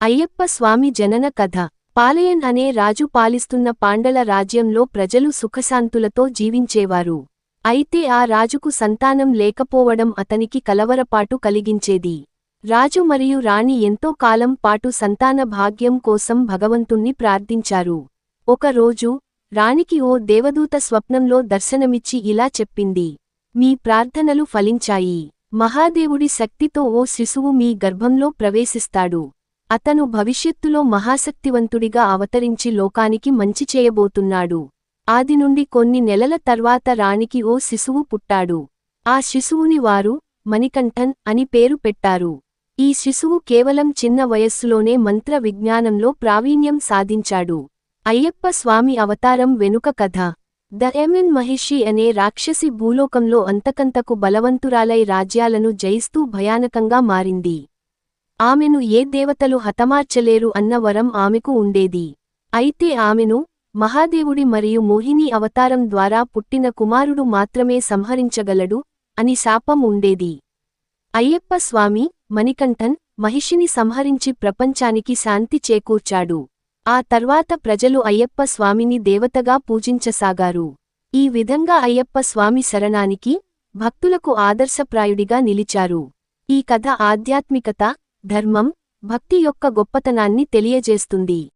అయ్యప్ప స్వామి జనన కథ. పాలయన్ అనే రాజు పాలిస్తున్న పాండల రాజ్యంలో ప్రజలు సుఖశాంతులతో జీవించేవారు. అయితే ఆ రాజుకు సంతానం లేకపోవడం అతనికి కలవరపాటు కలిగించేది. రాజు మరియు రాణి ఎంతో కాలం పాటు సంతాన భాగ్యం కోసం భగవంతుణ్ణి ప్రార్థించారు. ఒక రోజు రాణికి ఓ దేవదూత స్వప్నంలో దర్శనమిచ్చి ఇలా చెప్పింది: మీ ప్రార్థనలు ఫలించాయి. మహాదేవుడి శక్తితో ఓ శిశువు మీ గర్భంలో ప్రవేశిస్తాడు. అతను భవిష్యత్తులో మహాశక్తివంతుడిగా అవతరించి లోకానికి మంచి చేయబోతున్నాడు. ఆది నుండి కొన్ని నెలల తర్వాత రాణికి ఓ శిశువు పుట్టాడు. ఆ శిశువుని వారు మణికంఠన్ అని పేరు పెట్టారు. ఈ శిశువు కేవలం చిన్న వయస్సులోనే మంత్ర విజ్ఞానంలో ప్రావీణ్యం సాధించాడు. అయ్యప్ప స్వామి అవతారం వెనుక కథ. దయమెన్ మహిషి అనే రాక్షసి భూలోకంలో అంతకంతకు బలవంతురాలై రాజ్యాలను జయిస్తూ భయానకంగా మారింది. ఆమెను ఏ దేవతలు హతమార్చలేరు అన్న వరం ఆమెకు ఉండేది. అయితే ఆమెను మహాదేవుడి మరియు మోహిని అవతారం ద్వారా పుట్టిన కుమారుడు మాత్రమే సంహరించగలడు అని శాపం ఉండేది. అయ్యప్ప స్వామి మణికంఠన్ మహిషిని సంహరించి ప్రపంచానికి శాంతి చేకూర్చాడు. ఆ తర్వాత ప్రజలు అయ్యప్ప స్వామిని దేవతగా పూజించసాగారు. ఈ విధంగా అయ్యప్ప స్వామి శరణానికి భక్తులకు ఆదర్శప్రాయుడిగా నిలిచారు. ఈ కథ ఆధ్యాత్మికత, ధర్మం, భక్తి యొక్క గొప్పతనాన్ని తెలియజేస్తుంది.